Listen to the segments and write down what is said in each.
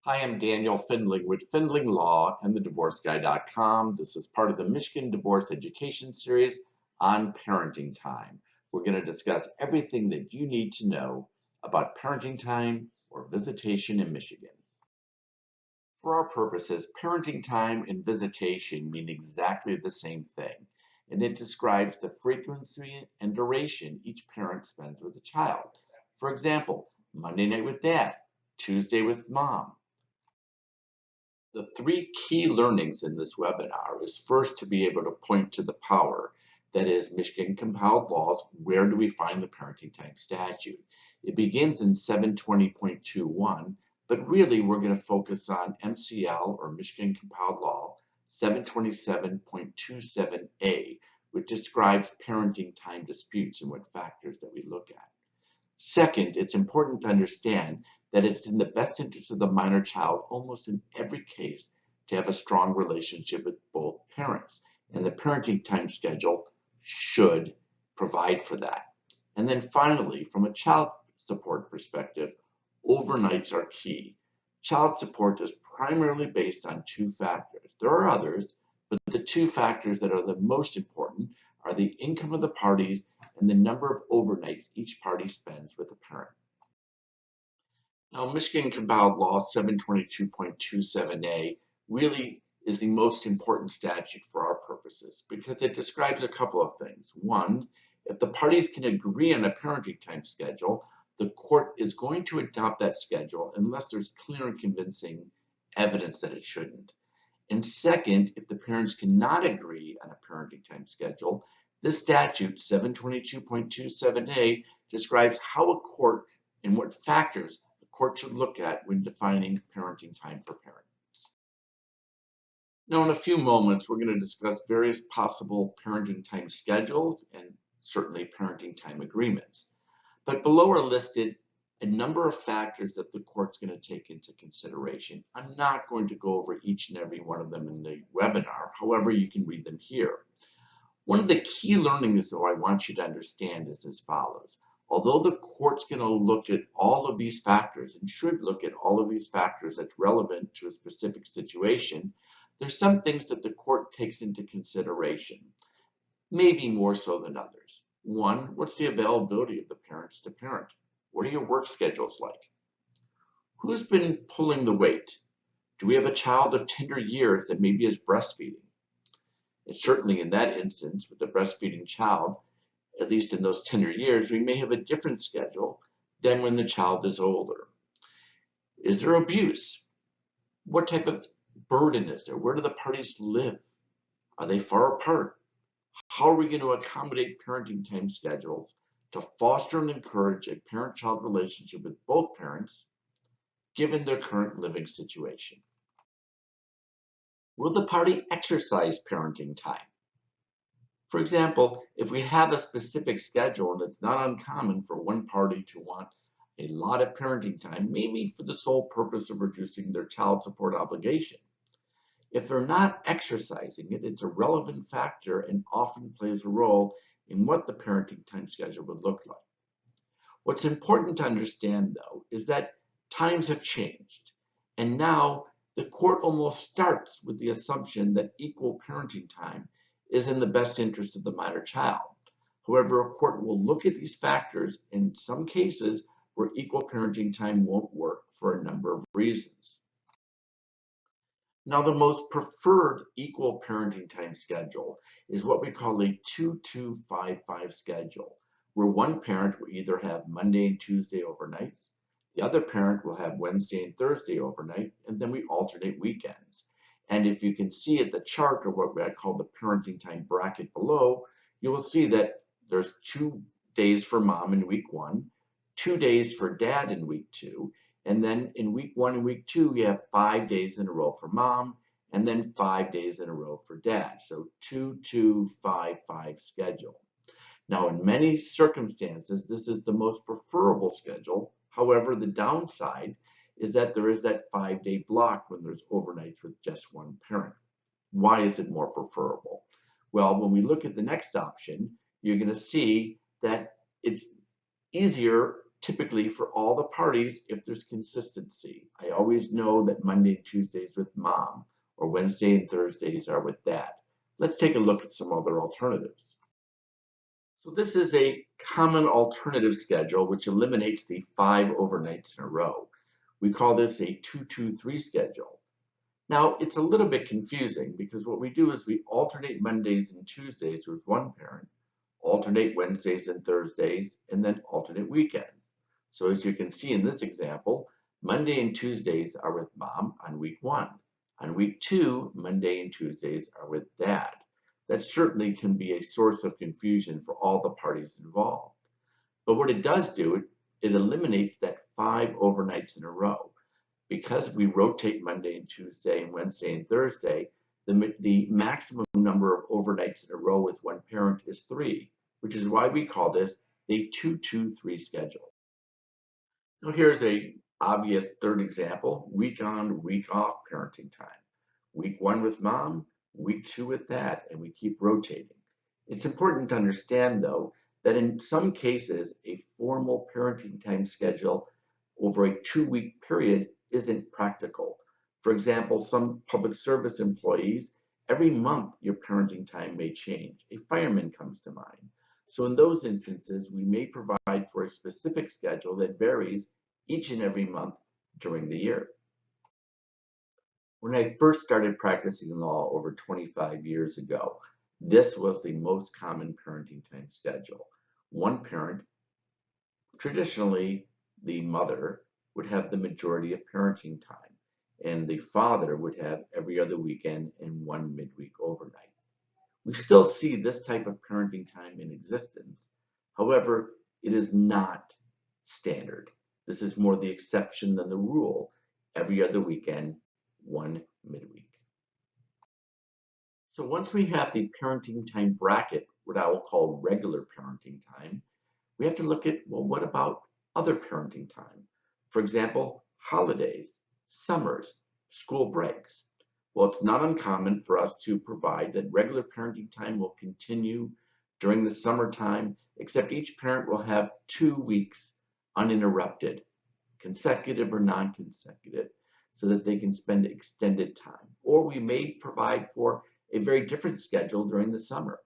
Hi, I'm Daniel Findling with Findling Law and thedivorceguy.com. This is part of the Michigan Divorce Education Series on parenting time. We're going to discuss everything that you need to know about parenting time or visitation in Michigan. For our purposes, parenting time and visitation mean exactly the same thing, and it describes the frequency and duration each parent spends with a child. For example, Monday night with dad, Tuesday with mom. The three key learnings in this webinar is first to be able to point to the power, that is Michigan compiled laws. Where do we find the parenting time statute? It begins in 720.21, but really we're going to focus on MCL or Michigan compiled law 727.27a, which describes parenting time disputes and what factors that we look at. Second, it's important to understand that it's in the best interest of the minor child almost in every case to have a strong relationship with both parents, and the parenting time schedule should provide for that. And then finally, from a child support perspective, overnights are key. Child support is primarily based on two factors. There are others, but the two factors that are the most important are the income of the parties and the number of overnights each party spends with a parent. Now, Michigan compiled law 722.27a really is the most important statute for our purposes because it describes a couple of things. One, if the parties can agree on a parenting time schedule, the court is going to adopt that schedule unless there's clear and convincing evidence that it shouldn't. And second, if the parents cannot agree on a parenting time schedule, this statute, 722.27a, describes how a court and what factors the court should look at when defining parenting time for parents. Now, in a few moments, we're going to discuss various possible parenting time schedules and certainly parenting time agreements. But below are listed a number of factors that the court's going to take into consideration. I'm not going to go over each and every one of them in the webinar. However, you can read them here. One of the key learnings, though, I want you to understand is as follows. Although the court's going to look at all of these factors and should look at all of these factors that's relevant to a specific situation, there's some things that the court takes into consideration, maybe more so than others. One, what's the availability of the parents to parent? What are your work schedules like? Who's been pulling the weight? Do we have a child of tender years that maybe is breastfeeding? And certainly in that instance, with the breastfeeding child, at least in those tender years, we may have a different schedule than when the child is older. Is there abuse? What type of burden is there? Where do the parties live? Are they far apart? How are we going to accommodate parenting time schedules to foster and encourage a parent-child relationship with both parents, given their current living situation? Will the party exercise parenting time? For example, if we have a specific schedule and it's not uncommon for one party to want a lot of parenting time, maybe for the sole purpose of reducing their child support obligation. If they're not exercising it, it's a relevant factor and often plays a role in what the parenting time schedule would look like. What's important to understand, though, is that times have changed, and now the court almost starts with the assumption that equal parenting time is in the best interest of the minor child. However, a court will look at these factors in some cases where equal parenting time won't work for a number of reasons. Now, the most preferred equal parenting time schedule is what we call a 2-2-5-5 schedule, where one parent will either have Monday and Tuesday overnights, the other parent will have Wednesday and Thursday overnight, and then we alternate weekends. And if you can see at the chart, or what I call the parenting time bracket below, you will see that there's 2 days for mom in week 1, 2 days for dad in week 2, and then in week 1 and week 2, you have 5 days in a row for mom, and then 5 days in a row for dad. So 2-2-5-5 schedule. Now, in many circumstances, this is the most preferable schedule. However, the downside is that there is that 5-day block when there's overnights with just one parent. Why is it more preferable? Well, when we look at the next option, you're going to see that it's easier typically for all the parties if there's consistency. I always know that Monday and Tuesdays with mom, or Wednesday and Thursdays are with dad. Let's take a look at some other alternatives. So this is a common alternative schedule which eliminates the 5 overnights in a row. We call this a 2-2-3 schedule. Now, it's a little bit confusing because what we do is we alternate Mondays and Tuesdays with one parent, alternate Wednesdays and Thursdays, and then alternate weekends. So as you can see in this example, Monday and Tuesdays are with mom on week 1. On week 2, Monday and Tuesdays are with dad. That certainly can be a source of confusion for all the parties involved. But what it does do, it eliminates that 5 overnights in a row. Because we rotate Monday and Tuesday and Wednesday and Thursday, the maximum number of overnights in a row with one parent is 3, which is why we call this a 2-2-3 schedule. Now here's an obvious third example, week on, week off parenting time. Week 1 with mom, week 2 with dad, and we keep rotating. It's important to understand, though, that in some cases, a formal parenting time schedule over a 2-week period isn't practical. For example, some public service employees, every month your parenting time may change. A fireman comes to mind. So in those instances, we may provide for a specific schedule that varies each and every month during the year. When I first started practicing law over 25 years ago, this was the most common parenting time schedule. One parent, traditionally the mother, would have the majority of parenting time, and the father would have every other weekend and one midweek overnight. We still see this type of parenting time in existence. However, it is not standard. This is more the exception than the rule. Every other weekend, one midweek. So once we have the parenting time bracket, what I will call regular parenting time, we have to look at, well, what about other parenting time? For example, holidays, summers, school breaks. Well, it's not uncommon for us to provide that regular parenting time will continue during the summertime, except each parent will have 2 weeks uninterrupted, consecutive or non-consecutive, so that they can spend extended time. Or we may provide for a very different schedule during the summer.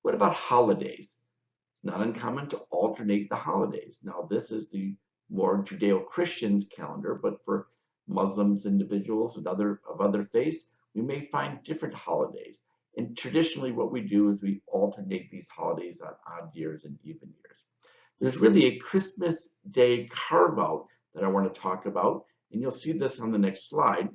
What about holidays? It's not uncommon to alternate the holidays. Now, this is the more Judeo-Christian calendar, but for Muslims, individuals, and other faiths, we may find different holidays. And traditionally, what we do is we alternate these holidays on odd years and even years. There's really a Christmas Day carve-out that I want to talk about, and you'll see this on the next slide.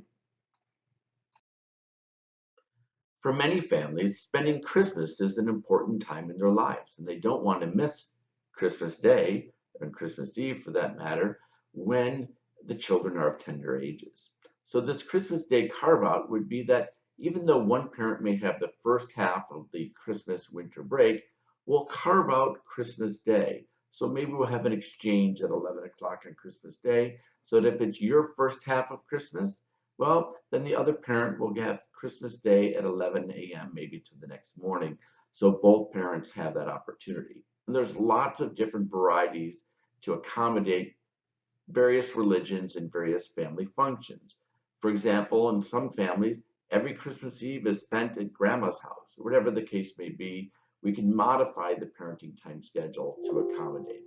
For many families, spending Christmas is an important time in their lives, and they don't want to miss Christmas Day, and Christmas Eve for that matter, when the children are of tender ages. So this Christmas Day carve-out would be that even though one parent may have the first half of the Christmas winter break, we'll carve out Christmas Day. So maybe we'll have an exchange at 11 o'clock on Christmas Day, so that if it's your first half of Christmas, well, then the other parent will have Christmas Day at 11 a.m. maybe to the next morning. So both parents have that opportunity. And there's lots of different varieties to accommodate various religions and various family functions. For example, in some families, every Christmas Eve is spent at grandma's house, or whatever the case may be. We can modify the parenting time schedule to accommodate.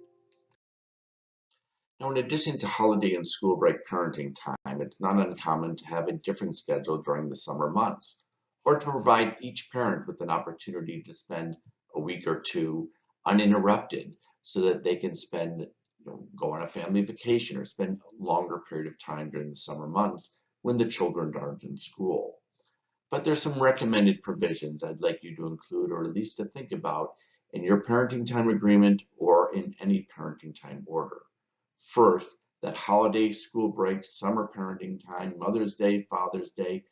Now, in addition to holiday and school break parenting time, it's not uncommon to have a different schedule during the summer months, or to provide each parent with an opportunity to spend a week or two uninterrupted so that they can spend, go on a family vacation or spend a longer period of time during the summer months when the children aren't in school. But there's some recommended provisions I'd like you to include, or at least to think about, in your parenting time agreement or in any parenting time order. First, that holiday, school breaks, summer parenting time, Mother's Day, Father's Day,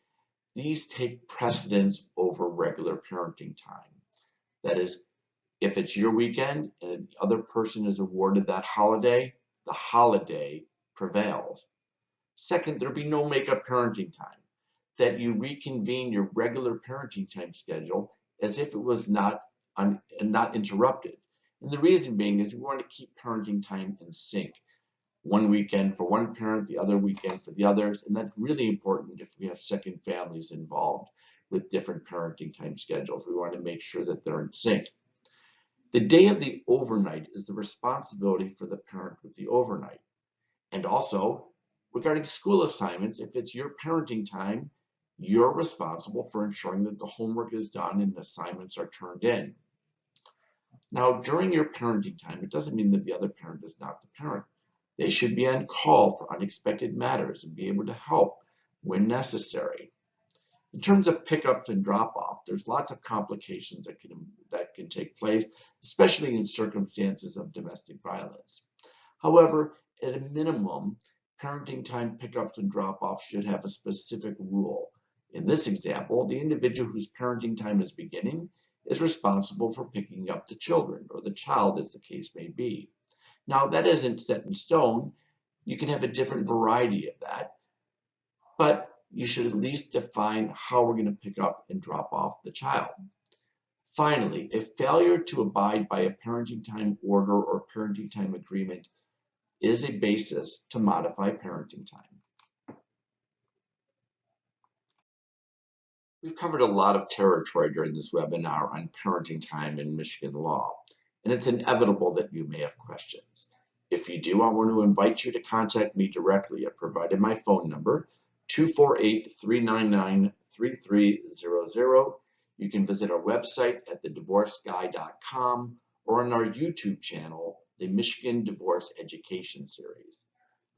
these take precedence over regular parenting time. That is, if it's your weekend and the other person is awarded that holiday, the holiday prevails. Second, there'll be no make-up parenting time, that you reconvene your regular parenting time schedule as if it was not interrupted. And the reason being is we want to keep parenting time in sync. One weekend for one parent, the other weekend for the others, and that's really important if we have second families involved with different parenting time schedules. We want to make sure that they're in sync. The day of the overnight is the responsibility for the parent with the overnight. And also, regarding school assignments, if it's your parenting time, you're responsible for ensuring that the homework is done and assignments are turned in. Now, during your parenting time, it doesn't mean that the other parent is not the parent. They should be on call for unexpected matters and be able to help when necessary. In terms of pickups and drop-off, there's lots of complications that can take place, especially in circumstances of domestic violence. However, at a minimum, parenting time pickups and drop-offs should have a specific rule. In this example, the individual whose parenting time is beginning is responsible for picking up the children, or the child as the case may be. Now, that isn't set in stone. You can have a different variety of that, but you should at least define how we're going to pick up and drop off the child. Finally, if failure to abide by a parenting time order or parenting time agreement is a basis to modify parenting time. We've covered a lot of territory during this webinar on parenting time in Michigan law, and it's inevitable that you may have questions. If you do, I want to invite you to contact me directly. I've provided my phone number, 248-399-3300. You can visit our website at thedivorceguy.com or on our YouTube channel, the Michigan Divorce Education Series.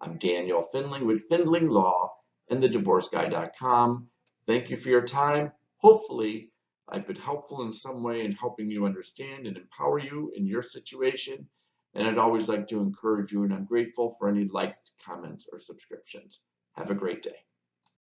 I'm Daniel Findling with Findling Law and thedivorceguy.com. Thank you for your time. Hopefully, I've been helpful in some way in helping you understand and empower you in your situation. And I'd always like to encourage you, and I'm grateful for any likes, comments, or subscriptions. Have a great day.